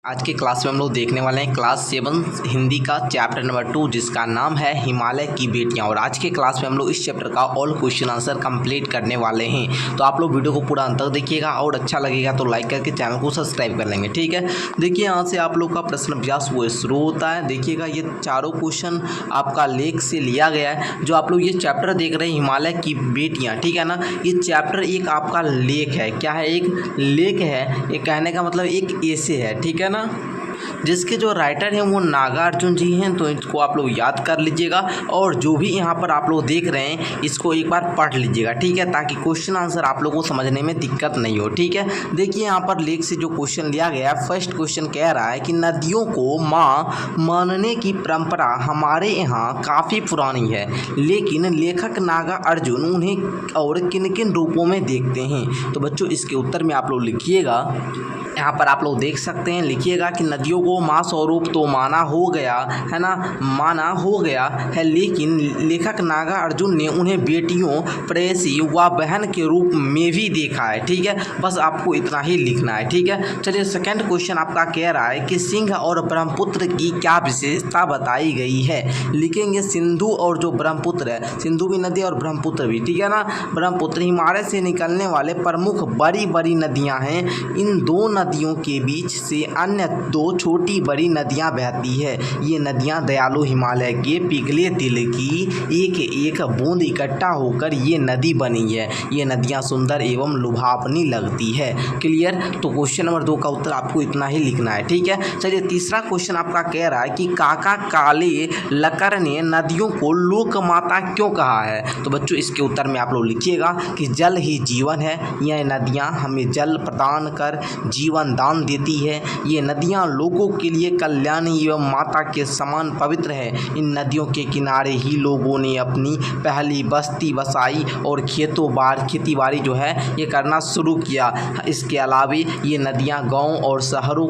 आज के क्लास में हम लोग देखने वाले हैं क्लास 7 हिंदी का चैप्टर नंबर 2 जिसका नाम है हिमालय की बेटियां। और आज के क्लास में हम लोग इस चैप्टर का ऑल क्वेश्चन आंसर कंप्लीट करने वाले हैं। तो आप लोग वीडियो को पूरा अंत तक देखिएगा और अच्छा लगेगा तो लाइक करके चैनल को सब्सक्राइब कर लेंगे। ठीक है, देखिए यहाँ से आप लोग का प्रश्न अभ्यास वो शुरू होता है। देखिएगा ये चारों क्वेश्चन आपका लेख से लिया गया है। जो आप लोग ये चैप्टर देख रहे हैं हिमालय की बेटियाँ, ठीक है ना, ये चैप्टर एक आपका लेख है। क्या है? एक लेख है। ये कहने का मतलब एक एसे है, ठीक है ना, जिसके जो राइटर हैं वो नागार्जुन जी हैं। तो इसको आप लोग याद कर लीजिएगा और जो भी यहाँ पर आप लोग देख रहे हैं इसको एक बार पढ़ लीजिएगा, ठीक है, ताकि क्वेश्चन आंसर आप लोगों को समझने में दिक्कत नहीं हो। ठीक है, देखिए यहाँ पर लेख से जो क्वेश्चन लिया गया है, फर्स्ट क्वेश्चन कह रहा है कि नदियों को माँ मानने की परंपरा हमारे यहाँ काफ़ी पुरानी है, लेकिन लेखक नागार्जुन उन्हें और किन किन रूपों में देखते हैं। तो बच्चों इसके उत्तर में आप लोग लिखिएगा, यहाँ पर आप लोग देख सकते हैं, लिखिएगा कि नदियों को माँ स्वरूप तो माना हो गया है ना, माना हो गया है, लेकिन लेखक नागार्जुन ने उन्हें बेटियों, प्रेयसी व बहन के रूप में भी देखा है। ठीक है, बस आपको इतना ही लिखना है। ठीक है, चलिए सेकंड क्वेश्चन आपका कह रहा है कि सिंह और ब्रह्मपुत्र की क्या विशेषता बताई गई है। लिखेंगे सिंधु और जो ब्रह्मपुत्र है, सिंधु भी नदी और ब्रह्मपुत्र भी, ठीक है ना। ब्रह्मपुत्र हिमालय से निकलने वाले प्रमुख बड़ी बड़ी नदियाँ हैं। इन दो नदियों के बीच से अन्य दो छोटी बड़ी नदियां बहती है। ये नदियां दयालु हिमालय के पिघले तिल की एक एक बूंद इकट्ठा होकर ये नदी बनी है। ये नदियां सुंदर एवं लुभावनी लगती है। क्लियर? तो क्वेश्चन नंबर 2 का उत्तर आपको इतना ही लिखना है। ठीक है, चलिए तीसरा क्वेश्चन आपका कह रहा है कि काका काले लकर ने नदियों को लोक माता क्यों कहा है। तो बच्चों इसके उत्तर में आप लोग लिखिएगा कि जल ही जीवन है। यह नदियां हमें जल प्रदान कर जीवन दान देती है। ये नदियाँ लोगों के लिए कल्याणी एवं माता के समान पवित्र है। इन नदियों के किनारे ही लोगों ने अपनी पहली बस्ती बसाई और खेती बाड़ी जो है ये करना शुरू किया। इसके अलावा ये नदियाँ गांव और शहरों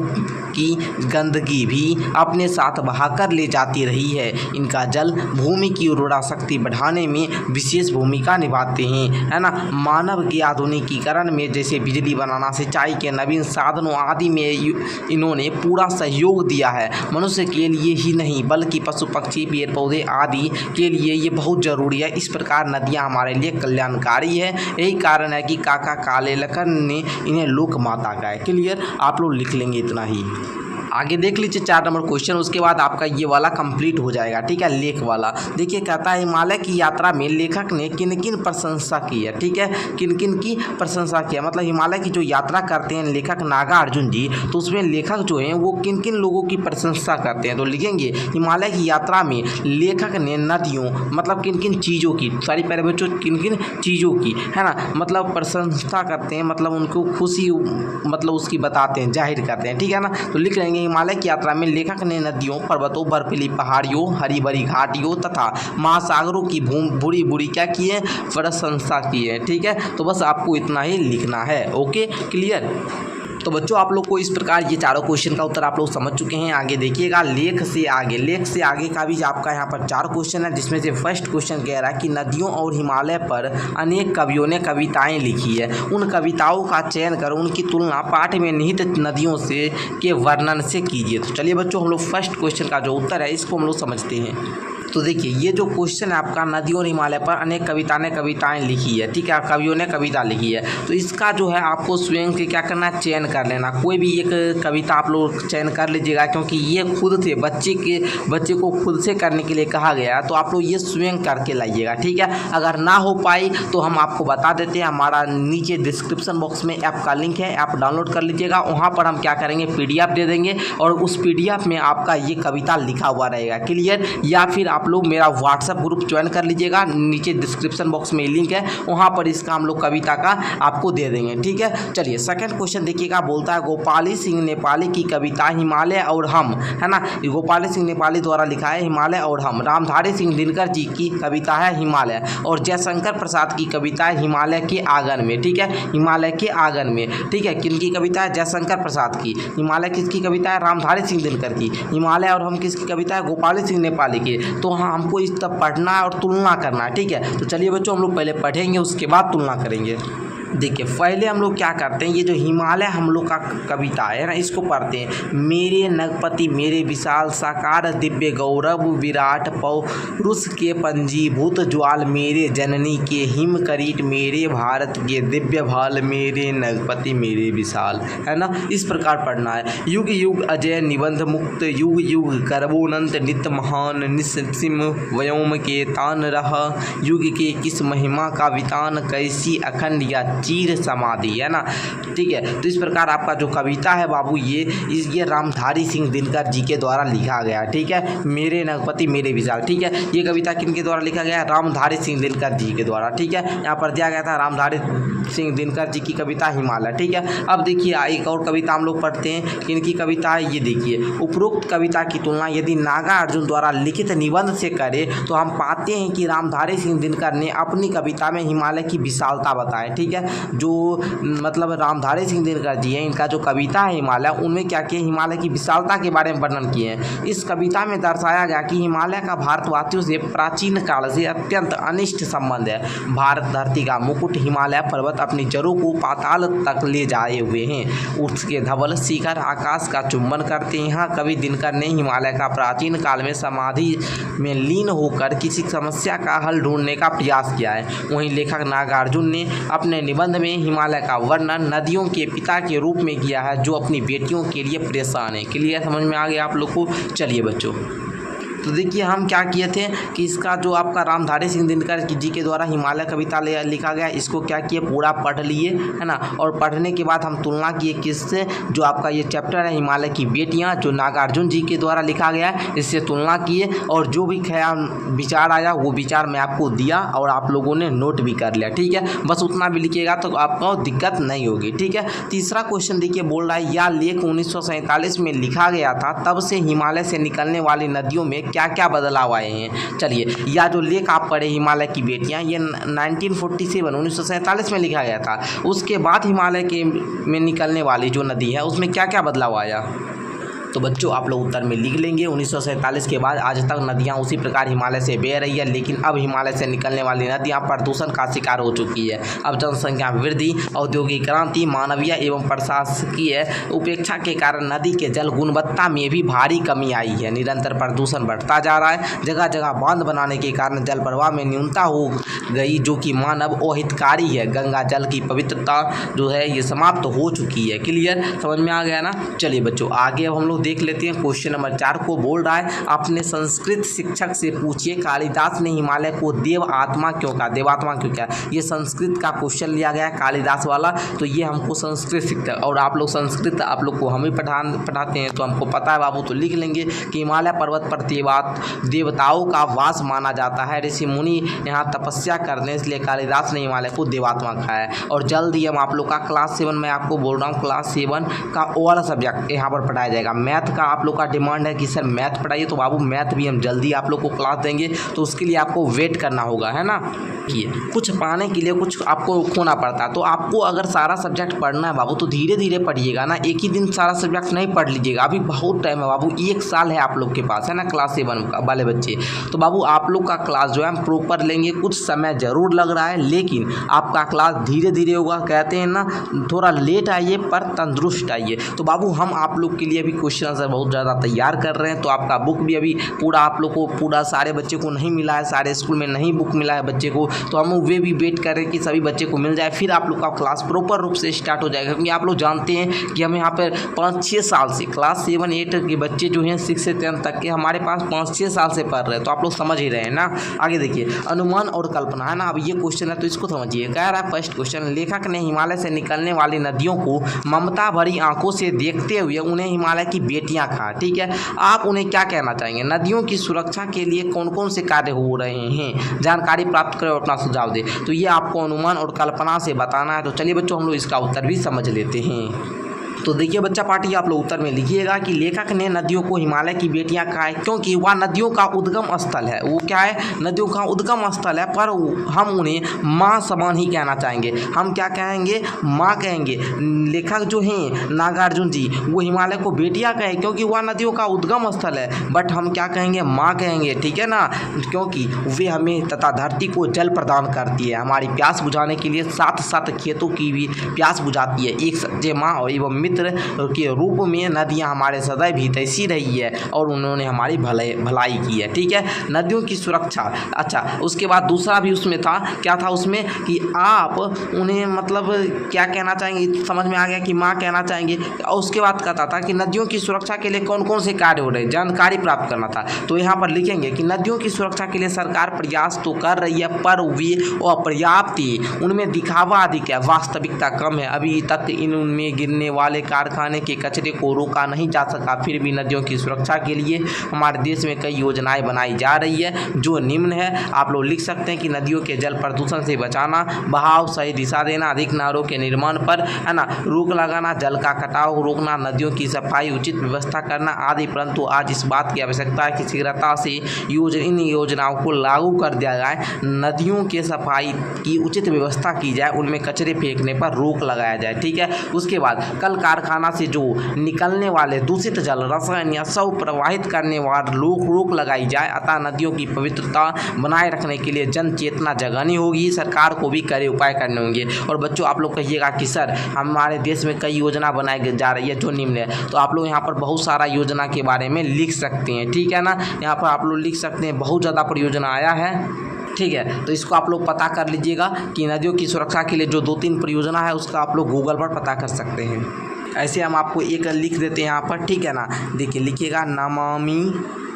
की गंदगी भी अपने साथ बहाकर ले जाती रही है। इनका जल भूमि की उर्वरा शक्ति बढ़ाने में विशेष भूमिका निभाते हैं, है ना। मानव के आधुनिकीकरण में जैसे बिजली बनाना, सिंचाई के नवीन साधनों आदि में इन्होंने पूरा सहयोग दिया है। मनुष्य के लिए ही नहीं बल्कि पशु पक्षी पेड़ पौधे आदि के लिए ये बहुत ज़रूरी है। इस प्रकार नदियाँ हमारे लिए कल्याणकारी है। यही कारण है कि काका काले लकर ने इन्हें लोक माता कहा है। क्लियर? आप लोग लिख लेंगे इतना ही। आगे देख लीजिए 4 नंबर क्वेश्चन, उसके बाद आपका ये वाला कंप्लीट हो जाएगा। ठीक है, लेख वाला देखिए कहता है हिमालय की यात्रा में लेखक ने किन किन प्रशंसा की है। ठीक है, किन किन की प्रशंसा किया, मतलब हिमालय की जो यात्रा करते हैं लेखक नागार्जुन जी, तो उसमें लेखक जो हैं वो किन किन लोगों की प्रशंसा करते हैं। तो लिखेंगे हिमालय की यात्रा में लेखक ने नदियों, मतलब किन किन चीज़ों की, सारी पहले बच्चों किन किन चीज़ों की, है ना, मतलब प्रशंसा करते हैं, मतलब उनको खुशी मतलब उसकी बताते हैं, जाहिर करते हैं। ठीक है ना, तो लिख लेंगे हिमालय की यात्रा में लेखक ने नदियों, पर्वतों, बर्फीली पहाड़ियों, हरी भरी घाटियों तथा महासागरों की बुरी बुरी क्या की है, प्रशंसा की है। ठीक है, तो बस आपको इतना ही लिखना है। Okay, clear? तो बच्चों आप लोग को इस प्रकार ये चारों क्वेश्चन का उत्तर आप लोग समझ चुके हैं। आगे देखिएगा लेख से आगे का भी आपका यहाँ पर 4 क्वेश्चन है, जिसमें से फर्स्ट क्वेश्चन कह रहा है कि नदियों और हिमालय पर अनेक कवियों ने कविताएं लिखी है। उन कविताओं का चयन कर उनकी तुलना पाठ में निहित नदियों से के वर्णन से कीजिए। तो चलिए बच्चों हम लोग फर्स्ट क्वेश्चन का जो उत्तर है इसको हम लोग समझते हैं। तो देखिए ये जो क्वेश्चन है आपका, नदियों और हिमालय पर अनेक कविताएं लिखी है। ठीक है, कवियों ने कविता लिखी है। तो इसका जो है आपको स्वयं से क्या करना है, चयन कर लेना। कोई भी एक कविता आप लोग चयन कर लीजिएगा, क्योंकि ये खुद से बच्चे को खुद से करने के लिए कहा गया है। तो आप लोग ये स्वयं करके लाइएगा। ठीक है, अगर ना हो पाई तो हम आपको बता देते हैं, हमारा नीचे डिस्क्रिप्शन बॉक्स में ऐप का लिंक है, आप डाउनलोड कर लीजिएगा। वहाँ पर हम क्या करेंगे, PDF दे देंगे और उस PDF में आपका ये कविता लिखा हुआ रहेगा। क्लियर? या फिर आप लोग मेरा व्हाट्सएप ग्रुप ज्वाइन कर लीजिएगा, नीचे डिस्क्रिप्शन बॉक्स में लिंक है, वहाँ पर इसका हम लोग कविता का आपको दे देंगे। ठीक है, चलिए सेकंड क्वेश्चन देखिएगा, बोलता है गोपाली सिंह नेपाली की कविता हिमालय और हम, है ना, गोपाली सिंह नेपाली द्वारा लिखा है हिमालय और हम। रामधारी सिंह दिनकर जी की कविता है हिमालय और जयशंकर प्रसाद की कविता है हिमालय के आंगन में। ठीक है, हिमालय के आंगन में। ठीक है, किनकी कविता है, जयशंकर प्रसाद की। हिमालय किसकी कविता है, रामधारी सिंह दिनकर की। हिमालय और हम किसकी कविता है, गोपाली सिंह नेपाली की। तो हाँ हमको इस तब पढ़ना है और तुलना करना है। ठीक है, तो चलिए बच्चों हम लोग पहले पढ़ेंगे उसके बाद तुलना करेंगे। देखिए पहले हम लोग क्या करते हैं, ये जो हिमालय हम लोग का कविता है ना, इसको पढ़ते हैं। मेरे नगपति मेरे विशाल साकार दिव्य गौरव विराट पौरुष के पंजीभूत ज्वाल मेरे जननी के हिम करीट मेरे भारत के दिव्य भाल मेरे नगपति मेरे विशाल, है ना। इस प्रकार पढ़ना है। युग युग अजय निबंध मुक्त युग युग गर्भोनंत नित्य महान निस्सिम व्योम के तान रहा युग के किस महिमा का वितान कैसी अखंड या चीर समाधि, है ना। ठीक है, तो इस प्रकार आपका जो कविता है बाबू ये रामधारी सिंह दिनकर जी के द्वारा लिखा गया। ठीक है, मेरे नगपति मेरे विशाल। ठीक है, ये कविता किनके द्वारा लिखा गया? रामधारी सिंह दिनकर जी के द्वारा। ठीक है, यहाँ पर दिया गया था रामधारी सिंह दिनकर जी की कविता हिमालय। ठीक है, अब देखिए एक और कविता हम लोग पढ़ते हैं। किनकी कविता है ये देखिए। उपरोक्त कविता की तुलना यदि नागार्जुन द्वारा लिखित निबंध से करें तो हम पाते हैं कि रामधारी सिंह दिनकर ने अपनी कविता में हिमालय की विशालता बताई। ठीक है, जो मतलब रामधारी सिंह दिनकर जी हैं, इनका जो कविता है हिमालय, उनमें क्या किया, हिमालय की विशालता के बारे में वर्णन किए हैं। इस कविता में दर्शाया गया कि हिमालय का भारतवासियों से प्राचीन काल से अत्यंत अनिष्ट संबंध है। भारत धरती का मुकुट हिमालय पर्वत अपनी जड़ों को पाताल तक ले जाए हुए हैं। उसके धवल शिखर आकाश का चुंबन करते हैं। यहाँ कवि दिनकर ने हिमालय का प्राचीन काल में समाधि में लीन होकर किसी समस्या का हल ढूंढने का प्रयास किया है। वहीं लेखक नागार्जुन ने अपने निबंध में हिमालय का वर्णन नदियों के पिता के रूप में किया है जो अपनी बेटियों के लिए परेशान है। क्लियर, समझ में आ गया आप लोग को? चलिए बच्चों, तो देखिए हम क्या किए थे कि इसका जो आपका रामधारी सिंह दिनकर जी के द्वारा हिमालय कविता लिखा गया, इसको क्या किए, पूरा पढ़ लिए, है ना। और पढ़ने के बाद हम तुलना किए किससे, जो आपका ये चैप्टर है हिमालय की बेटियां, जो नागार्जुन जी के द्वारा लिखा गया है, इससे तुलना किए। और जो भी ख्याल विचार आया वो विचार मैं आपको दिया और आप लोगों ने नोट भी कर लिया। ठीक है, बस उतना भी लिखिएगा तो आपको दिक्कत नहीं होगी। ठीक है, तीसरा क्वेश्चन देखिए, बोल रहा है, यह लेख 1947 में लिखा गया था, तब से हिमालय से निकलने वाली नदियों में क्या क्या बदलाव आए हैं। चलिए, या जो लेख आप पढ़े हिमालय की बेटियां, ये 1947 में लिखा गया था। उसके बाद हिमालय के में निकलने वाली जो नदी है उसमें क्या क्या बदलाव आया, तो बच्चों आप लोग उत्तर में लिख लेंगे। 1947 के बाद आज तक नदियां उसी प्रकार हिमालय से बह रही है, लेकिन अब हिमालय से निकलने वाली नदियां प्रदूषण का शिकार हो चुकी है। अब जनसंख्या वृद्धि, औद्योगिक क्रांति, मानवीय एवं प्रशासकीय उपेक्षा के कारण नदी के जल गुणवत्ता में भी भारी कमी आई है। निरंतर प्रदूषण बढ़ता जा रहा है। जगह जगह बांध बनाने के कारण जल प्रवाह में न्यूनता हो गई, जो कि मानव अहितकारी है। गंगा जल की पवित्रता जो है ये समाप्त हो चुकी है। क्लियर, समझ में आ गया ना। चलिए बच्चों, आगे अब हम लोग देख लेते हैं। क्वेश्चन नंबर 4 को बोल रहा है, अपने संस्कृत शिक्षक से पूछिए कालिदास ने हिमालय को देव आत्मा क्यों कहा, देवात्मा क्यों कहा। ये संस्कृत का क्वेश्चन लिया गया है कालिदास वाला, तो ये हमको संस्कृत शिक्षक, और आप लोग संस्कृत आप लोग को हम ही पढ़ाते हैं तो हमको पता है बाबू, तो लिख लेंगे कि हिमालय पर्वत पर देवताओं का वास माना जाता है। ऋषि मुनि यहाँ तपस्या करने, इसलिए कालिदास ने हिमालय को देवात्मा कहा है। और जल्द ही हम आप लोग का क्लास 7 में आपको बोल रहा हूँ, क्लास 7 का ओवरऑल सब्जेक्ट यहाँ पर पढ़ाया जाएगा। मैथ का आप लोग का डिमांड है कि सर मैथ पढ़ाइए, तो बाबू मैथ भी हम जल्दी आप लोग को क्लास देंगे, तो उसके लिए आपको वेट करना होगा, है ना। कुछ पाने के लिए कुछ आपको खोना पड़ता है, तो आपको अगर सारा सब्जेक्ट पढ़ना है बाबू तो धीरे धीरे पढ़िएगा ना, एक ही दिन सारा सब्जेक्ट नहीं पढ़ लीजिएगा। अभी बहुत टाइम है बाबू, 1 साल है आप लोग के पास, है ना, क्लास 7 वाले बच्चे। तो बाबू आप लोग का क्लास जो है हम प्रॉपर लेंगे। कुछ समय ज़रूर लग रहा है, लेकिन आपका क्लास धीरे धीरे होगा। कहते हैं ना, थोड़ा लेट आइए पर तंदुरुस्त आइए। तो बाबू हम आप लोग के लिए अभी क्वेश्चन आंसर बहुत ज़्यादा तैयार कर रहे हैं, तो आपका बुक भी अभी पूरा आप लोग को पूरा सारे बच्चे को नहीं मिला है, सारे स्कूल में नहीं बुक मिला है बच्चे को, तो हम वे भी वेट कर रहे हैं कि सभी बच्चे को मिल जाए, फिर आप लोग का क्लास प्रॉपर रूप से स्टार्ट हो जाएगा। क्योंकि आप लोग जानते हैं कि हम यहाँ पर 5-6 साल से क्लास 7-8 के बच्चे जो हैं 6 से 10 तक के हमारे पास 5-6 साल से पढ़ रहे हैं, तो आप लोग समझ ही रहे हैं ना। आगे देखिए, अनुमान और कल्पना, है ना। अब ये क्वेश्चन है तो इसको समझिए। कह रहा है फर्स्ट क्वेश्चन, लेखक ने हिमालय से निकलने वाली नदियों को ममता भरी आंखों से देखते हुए उन्हें हिमालय की बेटियां कहा। ठीक है, आप उन्हें क्या कहना चाहेंगे। नदियों की सुरक्षा के लिए कौन कौन से कार्य हो रहे हैं, जानकारी प्राप्त करें और अपना सुझाव दें। तो ये आपको अनुमान और कल्पना से बताना है। तो चलिए बच्चों, हम लोग इसका उत्तर भी समझ लेते हैं। तो देखिए बच्चा पार्टी आप लोग उत्तर में लिखिएगा कि लेखक ने नदियों को हिमालय की बेटियां कहा है क्योंकि वह नदियों का उद्गम स्थल है। वो क्या है? नदियों का उद्गम स्थल है, पर हम उन्हें माँ समान ही कहना चाहेंगे। हम क्या कहेंगे? माँ कहेंगे। लेखक जो हैं नागार्जुन जी, वो हिमालय को बेटियां कहे क्योंकि वह नदियों का उद्गम स्थल है, बट हम क्या कहेंगे? माँ कहेंगे, ठीक है ना, क्योंकि वे हमें तथा धरती को जल प्रदान करती है। हमारी प्यास बुझाने के लिए साथ साथ खेतों की भी प्यास बुझाती है। एक सच्चे माँ और एवं मित्र के रूप में नदियाँ हमारे सदैव हितैषी रही है और उन्होंने हमारी भलाई की है। ठीक है, नदियों की सुरक्षा। अच्छा, उसके बाद दूसरा भी उसमें था, क्या था उसमें कि आप उन्हें मतलब क्या कहना चाहेंगे? समझ में आ गया कि माँ कहना चाहेंगे। और उसके बाद कहता था कि नदियों की सुरक्षा के लिए कौन कौन से कार्य हो रहे हैं, जानकारी प्राप्त करना था। तो यहाँ पर लिखेंगे कि नदियों की सुरक्षा के लिए सरकार प्रयास तो कर रही है, पर वे अपर्याप्त है, उनमें दिखावा अधिक है, वास्तविकता कम है। अभी तक इनमें गिरने वाले कारखाने के कचरे को रोका नहीं जा सका। फिर भी नदियों की सुरक्षा के लिए हमारे देश में कई योजनाएं बनाई जा रही है, जो निम्न है। आप लोग लिख सकते हैं कि नदियों के जल प्रदूषण से बचाना, बहाव सही दिशा देना, अधिक नहरों के निर्माण पर है ना रोक लगाना, जल का कटाव रोकना, नदियों की सफाई उचित व्यवस्था करना आदि। परंतु आज इस बात की आवश्यकता है कि शीघ्रता से इन योजनाओं को लागू कर दिया जाए, नदियों के सफाई की उचित व्यवस्था की जाए, उनमें कचरे फेंकने पर रोक लगाया जाए। ठीक है, उसके बाद कल कारखाना से जो निकलने वाले दूषित जल, रसायन या शव प्रवाहित करने वाले रोक लगाई जाए। अतः नदियों की पवित्रता बनाए रखने के लिए जन चेतना जगानी होगी, सरकार को भी कड़े उपाय करने होंगे। और बच्चों आप लोग कहिएगा कि सर हमारे देश में कई योजना बनाई जा रही है जो निम्न है, तो आप लोग यहाँ पर बहुत सारा योजना के बारे में लिख सकते हैं। ठीक है ना, यहाँ पर आप लोग लिख सकते हैं बहुत ज़्यादा परियोजना आया है। ठीक है, तो इसको आप लोग पता कर लीजिएगा कि नदियों की सुरक्षा के लिए जो 2-3 परियोजना है उसका आप लोग गूगल पर पता कर सकते हैं। ऐसे हम आपको एक लिख देते हैं यहाँ पर। ठीक है ना, देखिए लिखिएगा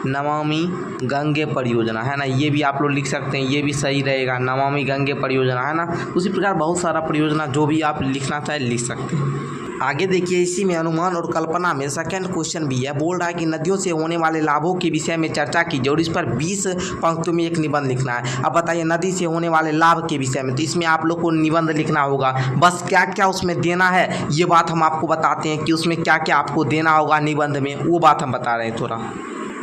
नमामि गंगे परियोजना, है ना, ये भी आप लोग लिख सकते हैं, ये भी सही रहेगा, नमामि गंगे परियोजना, है ना। उसी प्रकार बहुत सारा परियोजना जो भी आप लिखना चाहे लिख सकते हैं। आगे देखिए, इसी में अनुमान और कल्पना में सेकंड क्वेश्चन भी है। बोल रहा है कि नदियों से होने वाले लाभों के विषय में चर्चा कीजिए और इस पर 20 पंक्तियों में एक निबंध लिखना है। अब बताइए नदी से होने वाले लाभ के विषय में, तो इसमें आप लोग को निबंध लिखना होगा। बस क्या क्या उसमें देना है ये बात हम आपको बताते हैं कि उसमें क्या क्या आपको देना होगा निबंध में, वो बात हम बता रहे हैं थोड़ा।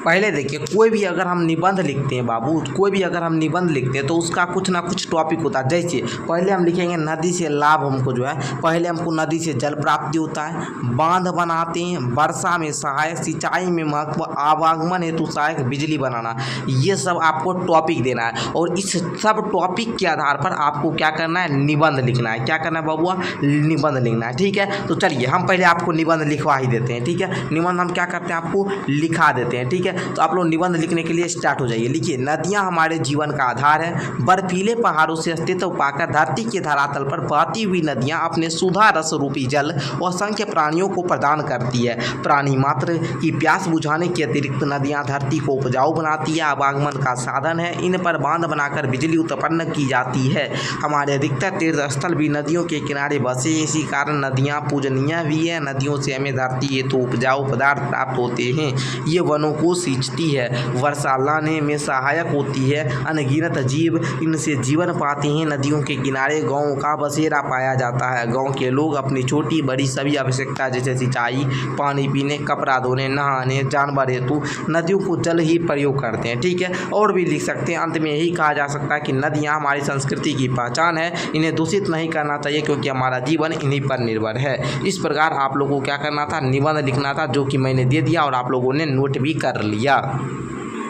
पहले देखिए, कोई भी अगर हम निबंध लिखते हैं बाबू, कोई भी अगर हम निबंध लिखते हैं तो उसका कुछ ना कुछ टॉपिक होता है। जैसे पहले हम लिखेंगे नदी से लाभ, हमको जो है पहले हमको नदी से जल प्राप्ति होता है, बांध बनाते हैं, वर्षा में सहायक, सिंचाई में महत्व, आवागमन हेतु सहायक, बिजली बनाना, ये सब आपको टॉपिक देना है। और इस सब टॉपिक के आधार पर आपको क्या करना है? निबंध लिखना है। क्या करना है बाबुआ? निबंध लिखना है। ठीक है, तो चलिए हम पहले आपको निबंध लिखवा ही देते हैं। ठीक है, निबंध हम क्या करते हैं? आपको लिखा देते हैं। ठीक है, तो आप लोग निबंध लिखने के लिए स्टार्ट हो जाइए। लिखिए, नदियां हमारे जीवन का आधार है। बर्फीले पहाड़ों से अस्तित्व पाकर धरती के धरातल पर बहती हुई नदियां अपने सुधा रस रूपी जल असंख्य प्राणियों को प्रदान करती है। प्राणी मात्र की प्यास बुझाने के अतिरिक्त नदियां धरती को उपजाऊ बनाती है, आवागमन का साधन है। इन पर बांध बनाकर बिजली उत्पन्न की जाती है। हमारे अधिकतर तीर्थ स्थल भी नदियों के किनारे बसे, इसी कारण नदियाँ पूजनीय भी है। नदियों से हमें धरती हेतु उपजाऊ पदार्थ प्राप्त होते हैं। ये वनों को सींचती है, वर्षा लाने में सहायक होती है। अनगिनत जीव इनसे जीवन पाते हैं। नदियों के किनारे गाँव का बसेरा पाया जाता है। गाँव के लोग अपनी छोटी बड़ी सभी आवश्यकता जैसे सिंचाई, पानी पीने, कपड़ा धोने, नहाने, जानवर हेतु नदियों को जल ही प्रयोग करते हैं। ठीक है, और भी लिख सकते हैं। अंत में यही कहा जा सकता है कि नदियाँ हमारी संस्कृति की पहचान है, इन्हें दूषित नहीं करना चाहिए क्योंकि हमारा जीवन इन्हीं पर निर्भर है। इस प्रकार आप लोगों को क्या करना था? निबंध लिखना था, जो कि मैंने दे दिया और आप लोगों ने नोट भी कर लिया।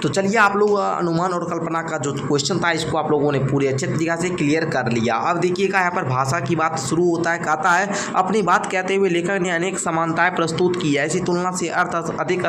तो चलिए आप लोग अनुमान और कल्पना का जो क्वेश्चन था इसको आप लोगों ने पूरी अच्छे तरीके से क्लियर कर लिया। अब देखिएगा यहाँ पर भाषा की बात शुरू होता है। कहता है, अपनी बात कहते हुए लेखक ने अनेक समानताएं प्रस्तुत की है। ऐसी तुलना से अर्थ अधिक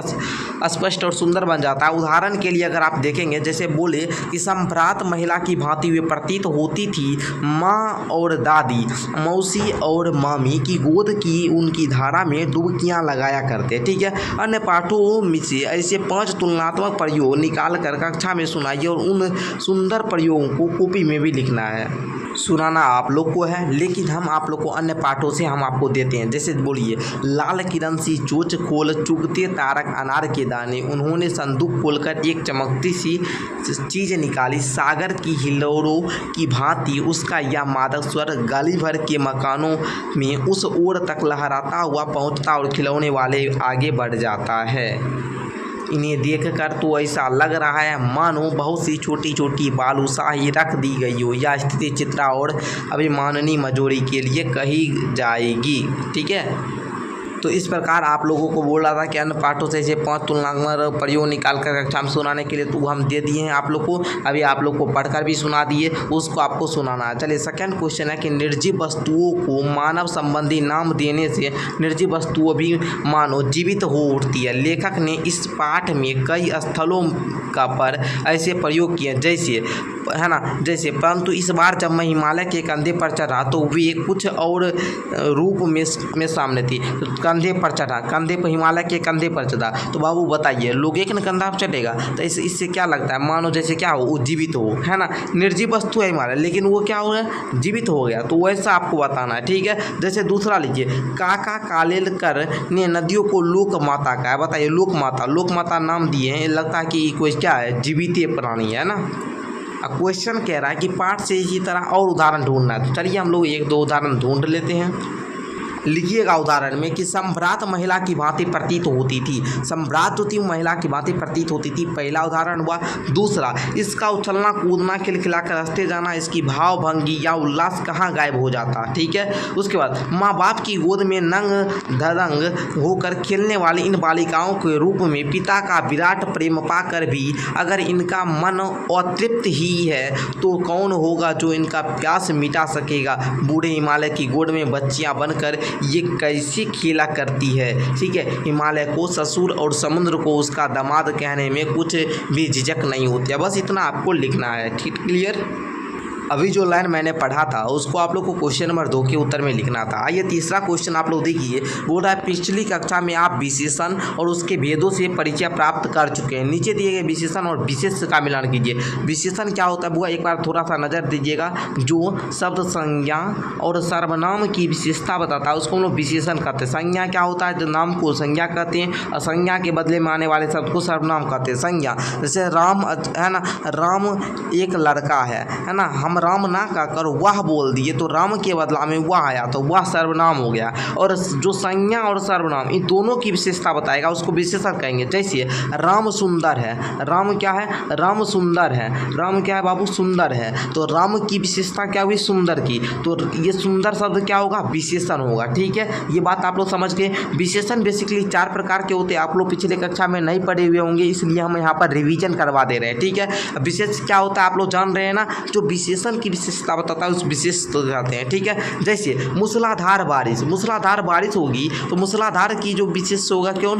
स्पष्ट और सुंदर बन जाता है। उदाहरण के लिए अगर आप देखेंगे, जैसे बोले कि संभ्रात महिला की भांति वे प्रतीत होती थी। माँ और दादी, मौसी और मामी की गोद की उनकी धारा में डुबकियाँ लगाया करते। ठीक है, अन्य पाठों में से ऐसे 5 तुलनात्मक प्रयोग निकाल कर कक्षा में सुनाइए और उन सुंदर प्रयोगों को कॉपी में भी लिखना है। सुनाना आप लोग को है, लेकिन हम आप लोग को अन्य पाठों से हम आपको देते हैं। जैसे बोलिए, लाल किरण सी चोंच खोल चुगते तारक अनार के दाने, उन्होंने संदूक खोलकर एक चमकती सी चीज़ निकाली, सागर की हिलोरों की भांति उसका यह मादक स्वर गली भर के मकानों में उस ओर तक लहराता हुआ पहुंचता और खिलौने वाले आगे बढ़ जाता है। इन्हें देखकर तो ऐसा लग रहा है मानो बहुत सी छोटी छोटी बालूशाही रख दी गई हो। यह स्थिति चित्रा और अभिमाननी मजोरी के लिए कही जाएगी। ठीक है, तो इस प्रकार आप लोगों को बोल रहा था कि अन्य पाठों से ऐसे 5 तुलनात्मक प्रयोग निकाल कर कक्षा में सुनाने के लिए, तो हम दे दिए हैं आप लोग को। अभी आप लोग को पढ़कर भी सुना दिए, उसको आपको सुनाना है। चलिए, सेकंड क्वेश्चन है कि निर्जीव वस्तुओं को मानव संबंधी नाम देने से निर्जीव वस्तुओं भी मानो जीवित हो उठती है। लेखक ने इस पाठ में कई स्थलों का पर ऐसे प्रयोग किए, जैसे है ना, जैसे परंतु इस बार जब मैं हिमालय के कंधे पर चढ़ा तो वे कुछ और रूप में सामने थी। तो कंधे पर चढ़ा, कंधे पर, हिमालय के कंधे पर चढ़ा, तो बाबू बताइए लोग एक न कंधा पर चढ़ेगा, तो इससे क्या लगता है, मानो जैसे क्या हो, वो जीवित हो, है ना। निर्जीव वस्तु है हिमालय, लेकिन वो क्या हो गया, जीवित हो गया, तो वैसा आपको बताना है। ठीक है, जैसे दूसरा लीजिए, काका कालेलकर ने नदियों को लोक माता कहा है। बताइए, लोक माता नाम दिए हैं, लगता है कि कोई क्या है, जीवित प्राणी है ना। क्वेश्चन कह रहा है कि पाठ से इसी तरह और उदाहरण ढूंढना है। तो चलिए हम लोग 1-2 उदाहरण ढूंढ लेते हैं। लिखिएगा उदाहरण में कि सम्भ्रात महिला की भांति प्रतीत होती थी। सम्भ्रात जो थी महिला की भांति प्रतीत होती थी, पहला उदाहरण हुआ। दूसरा, इसका उछलना कूदना खिलखिलाकर हंसते जाना, इसकी भाव भंगी या उल्लास कहाँ गायब हो जाता। ठीक है, उसके बाद माँ बाप की गोद में नंग धड़ंग होकर खेलने वाली इन बालिकाओं के रूप में पिता का विराट प्रेम पाकर भी अगर इनका मन अतृप्त ही है तो कौन होगा जो इनका प्यास मिटा सकेगा। बूढ़े हिमालय की गोद में बच्चियां बनकर ये कैसी खेला करती है। ठीक है, हिमालय को ससुर और समुद्र को उसका दामाद कहने में कुछ भी झिझक नहीं होती है। बस इतना आपको लिखना है। ठीक, क्लियर। अभी जो लाइन मैंने पढ़ा था उसको आप लोग को क्वेश्चन नंबर 2 के उत्तर में लिखना था। आइए तीसरा क्वेश्चन आप लोग देखिए, बोल रहा है पिछली कक्षा में आप विशेषण और उसके भेदों से परिचय प्राप्त कर चुके हैं। नीचे दिए गए विशेषण और विशेष का मिलान कीजिए। विशेषण क्या होता है बुआ, एक बार थोड़ा सा नज़र दीजिएगा। जो शब्द संज्ञा और सर्वनाम की विशेषता बताता है उसको हम लोग विशेषण कहते हैं। संज्ञा क्या होता है, जो नाम को संज्ञा कहते हैं और संज्ञा के बदले में आने वाले शब्द को सर्वनाम कहते हैं। संज्ञा जैसे राम है ना, राम एक लड़का है ना, हम राम ना कहकर वह बोल दिए तो राम के बदला में वह आया तो वह सर्वनाम हो गया। और जो संज्ञा और सर्वनाम इन दोनों की विशेषता बताएगा उसको विशेषण कहेंगे। जैसे राम सुंदर है, राम क्या है, राम सुंदर है, राम क्या है बाबू, सुंदर है, तो राम की विशेषता क्या हुई, सुंदर की, तो ये सुंदर शब्द क्या होगा, विशेषण होगा। ठीक है, ये बात आप लोग समझ गए। विशेषण बेसिकली 4 प्रकार के होते हैं, आप लोग पिछले कक्षा में नहीं पढ़े हुए होंगे इसलिए हम यहाँ पर रिवीजन करवा दे रहे हैं। ठीक है, विशेष क्या होता है आप लोग जान रहे हैं ना, जो विशेषण की विशेषता बताता है उस विशेष तो जाते हैं। ठीक है, जैसे मूसलाधार बारिश, मूसलाधार बारिश होगी तो मूसलाधार की जो विशेष होगा क्यों,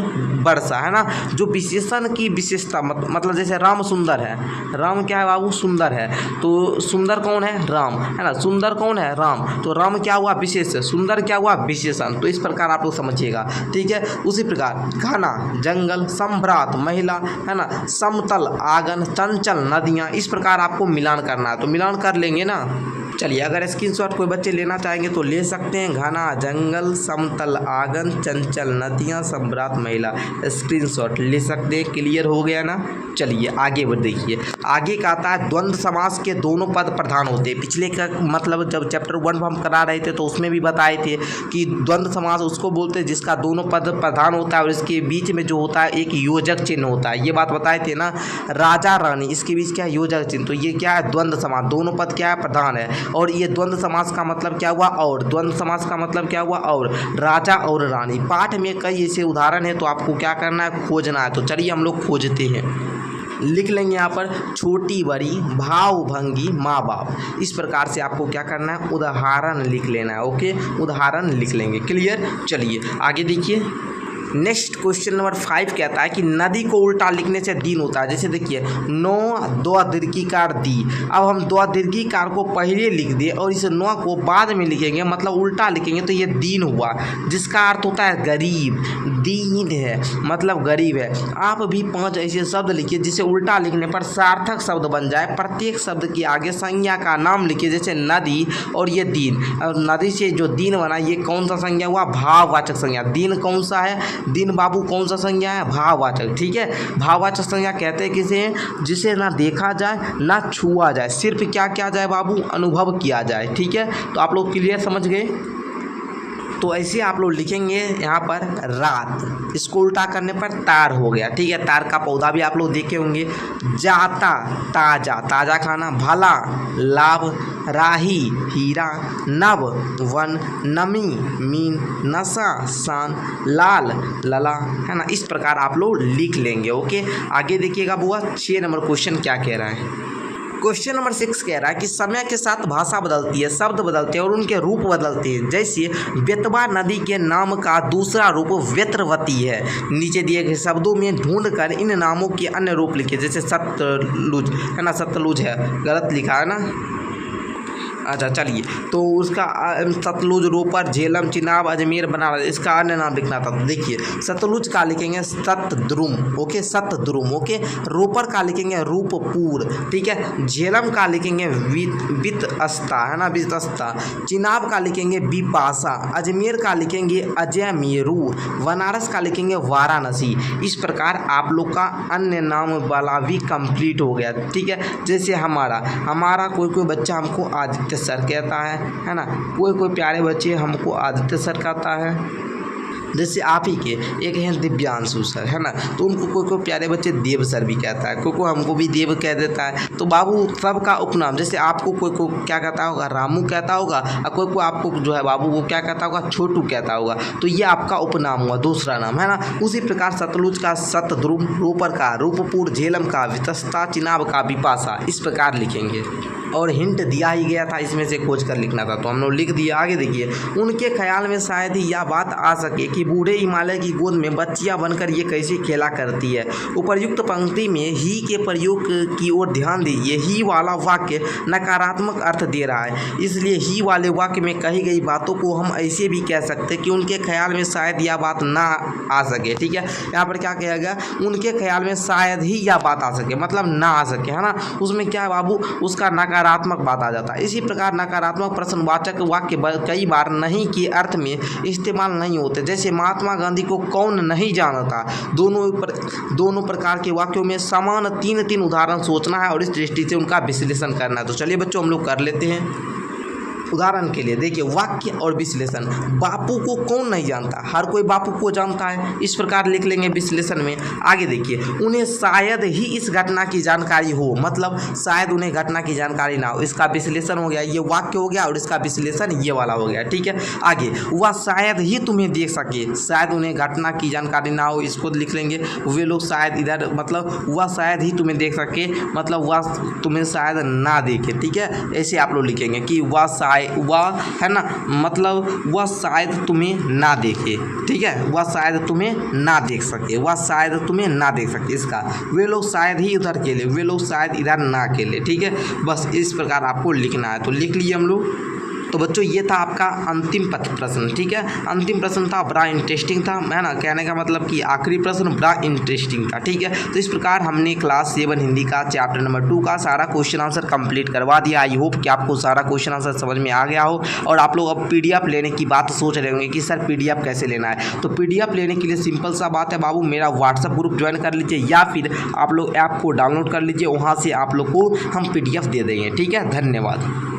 वर्षा, है ना। जो विशेषण की विशेषता मतलब जैसे राम सुंदर है, राम क्या है बाबू, सुंदर है, तो सुंदर कौन है, राम, है ना, सुंदर कौन है, राम, तो राम क्या हुआ, विशेष, सुंदर क्या हुआ, विशेषण। तो इस प्रकार आप लोग समझिएगा। ठीक है, उसी प्रकार घना जंगल, सम्भ्रात महिला, है ना, समतल आंगन, चंचल नदियाँ, इस प्रकार आपको मिलान करना है। तो मिलान कर लेंगे ना। चलिए, अगर स्क्रीनशॉट कोई बच्चे लेना चाहेंगे तो ले सकते हैं। घना जंगल, समतल आंगन, चंचल नदियाँ, सम्भ्रात महिला, स्क्रीनशॉट ले सकते हैं। क्लियर हो गया ना। चलिए आगे बढ़, देखिए आगे का आता है द्वंद्व समास के दोनों पद प्रधान होते हैं। पिछले का मतलब जब चैप्टर 1 हम करा रहे थे तो उसमें भी बताए थे कि द्वंद्व समास उसको बोलते हैं जिसका दोनों पद प्रधान होता है और इसके बीच में जो होता है एक योजक चिन्ह होता है। ये बात बताए थे ना, राजा रानी, इसके बीच क्या है, योजक चिन्ह। तो ये क्या है, द्वंद्व समास, दोनों पद क्या है, प्रधान है। और ये द्वंद्व समास का मतलब क्या हुआ, और द्वंद्व समास का मतलब क्या हुआ, और राजा और रानी। पाठ में कई ऐसे उदाहरण है तो आपको क्या करना है, खोजना है। तो चलिए हम लोग खोजते हैं। लिख लेंगे यहाँ पर छोटी बड़ी, भाव भंगी, माँ बाप। इस प्रकार से आपको क्या करना है, उदाहरण लिख लेना है। ओके, उदाहरण लिख लेंगे। क्लियर। चलिए आगे देखिए, नेक्स्ट क्वेश्चन नंबर 5 कहता है कि नदी को उल्टा लिखने से दिन होता है। जैसे देखिए नो दो दीर्घिकार दी, अब हम दो दीर्घिकार को पहले लिख दिए और इस नौ को बाद में लिखेंगे, मतलब उल्टा लिखेंगे तो ये दीन हुआ, जिसका अर्थ होता है गरीब। दीन है मतलब गरीब है। आप भी 5 ऐसे शब्द लिखिए जिसे उल्टा लिखने पर सार्थक शब्द बन जाए। प्रत्येक शब्द के आगे संज्ञा का नाम लिखिए, जैसे नदी और ये दीन। और नदी से जो दीन बना ये कौन सा संज्ञा हुआ? भाववाचक संज्ञा। दीन कौन सा है? दीन बाबू कौन सा संज्ञा है? भाववाचक। ठीक है, भाववाचक संज्ञा कहते हैं किसे? जिसे ना देखा जाए ना छुआ जाए, सिर्फ क्या किया जाए बाबू? अनुभव किया जाए। ठीक है, तो आप लोग क्लियर समझ गए। तो ऐसे आप लोग लिखेंगे यहाँ पर रात, इसको उल्टा करने पर तार हो गया। ठीक है, तार का पौधा भी आप लोग देखे होंगे। जाता ताजा, ताजा खाना। भला लाभ, राही हीरा, नव वन, नमी मीन, नशा शान, लाल लला, है ना। इस प्रकार आप लोग लिख लेंगे। ओके, आगे देखिएगा बुआ 6 नंबर क्वेश्चन क्या कह रहा है। क्वेश्चन नंबर 6 कह रहा है कि समय के साथ भाषा बदलती है, शब्द बदलते हैं और उनके रूप बदलते हैं। जैसे बेतवा नदी के नाम का दूसरा रूप वेत्रवती है। नीचे दिए गए शब्दों में ढूंढकर इन नामों के अन्य रूप लिखे, जैसे सतलुज, है ना, सतलुज है, गलत लिखा है ना। अच्छा चलिए, तो उसका सतलुज, रोपर, झेलम, चिनाब, अजमेर, बनारस, इसका अन्य नाम लिखना था। तो देखिए सतलुज का लिखेंगे सतद्रुम। ओके, सतद्रुम। ओके, रोपर का लिखेंगे रूपपुर। ठीक है, झेलम का लिखेंगे वितस्ता, है ना, वितस्ता। चिनाब का लिखेंगे बिपाशा। अजमेर का लिखेंगे अजमेरू। बनारस का लिखेंगे वाराणसी। इस प्रकार आप लोग का अन्य नाम वाला भी कंप्लीट हो गया। ठीक है, जैसे हमारा कोई बच्चा हमको आदित्य सर कहता है ना, कोई प्यारे बच्चे हमको आदित्य सर कहता है। जैसे आप ही के एक हैं दिव्यांशु सर, है ना, तो उनको कोई प्यारे बच्चे देव सर भी कहता है, कोई हमको भी देव कह देता है। तो बाबू सबका उपनाम, जैसे आपको कोई क्या कहता होगा? रामू कहता होगा, और कोई आपको जो है बाबू वो क्या कहता होगा? छोटू कहता होगा। तो ये आपका उपनाम हुआ, दूसरा नाम, है ना। उसी प्रकार सतलुज का सतद्रुम, रोपर का रूपपुर, झेलम का वितस्ता, चिनाब का बिपाशा, इस प्रकार लिखेंगे। और हिंट दिया ही गया था, इसमें से खोज कर लिखना था, तो हम लोग लिख दिए। आगे देखिए, उनके ख्याल में शायद ही यह बात आ सके कि बूढ़े हिमालय की गोद में बच्चियां बनकर ये कैसे खेला करती है। उपर्युक्त पंक्ति में ही के प्रयोग की ओर ध्यान दीजिए। ही वाला वाक्य नकारात्मक अर्थ दे रहा है, इसलिए ही वाले वाक्य में कही गई बातों को हम ऐसे भी कह सकते हैं कि उनके ख्याल में शायद यह बात ना आ सके। ठीक है, यहाँ पर क्या कहा गया? उनके ख्याल में शायद ही यह बात आ सके, मतलब ना आ सके, है ना। उसमें क्या है बाबू? उसका नकारात्मक बात आ जाता है। इसी प्रकार नकारात्मक प्रश्नवाचक वाक्य कई बार नहीं के अर्थ में इस्तेमाल नहीं होते। जैसे महात्मा गांधी को कौन नहीं जानता। दोनों प्रकार के वाक्यों में समान तीन उदाहरण सोचना है और इस दृष्टि से उनका विश्लेषण करना है। तो चलिए बच्चों हम लोग कर लेते हैं। उदाहरण के लिए देखिए, वाक्य और विश्लेषण। बापू को कौन नहीं जानता? हर कोई बापू को जानता है, इस प्रकार लिख लेंगे विश्लेषण में। आगे देखिए, उन्हें शायद ही इस घटना की जानकारी हो, मतलब शायद उन्हें घटना की जानकारी ना हो, इसका विश्लेषण हो गया। ये वाक्य हो गया और इसका विश्लेषण ये वाला हो गया। ठीक है, आगे वह शायद ही तुम्हें देख सके, शायद उन्हें घटना की जानकारी ना हो, इसको लिख लेंगे। वे लोग शायद इधर, मतलब वह शायद ही तुम्हें देख सके, मतलब वह तुम्हें शायद ना देखे। ठीक है, ऐसे आप लोग लिखेंगे कि वह है ना, मतलब वह शायद तुम्हें ना देखे। ठीक है, वह शायद तुम्हें ना देख सके, वह शायद तुम्हें ना देख सके। इसका वे लोग शायद ही उधर खेले, वे लोग शायद इधर ना खेले। ठीक है, बस इस प्रकार आपको लिखना है, तो लिख लीजिए हम लोग। तो बच्चों ये था आपका अंतिम प्रश्न। ठीक है, अंतिम प्रश्न था, बड़ा इंटरेस्टिंग था, है ना। कहने का मतलब कि आखिरी प्रश्न बड़ा इंटरेस्टिंग था। ठीक है, तो इस प्रकार हमने क्लास 7 हिंदी का चैप्टर नंबर 2 का सारा क्वेश्चन आंसर कंप्लीट करवा दिया। आई होप कि आपको सारा क्वेश्चन आंसर समझ में आ गया हो और आप लोग अब PDF लेने की बात सोच रहे होंगे कि सर PDF कैसे लेना है। तो PDF लेने के लिए सिंपल सा बात है बाबू, मेरा व्हाट्सअप ग्रुप ज्वाइन कर लीजिए या फिर आप लोग ऐप को डाउनलोड कर लीजिए, वहाँ से आप लोग को हम PDF दे देंगे। ठीक है, धन्यवाद।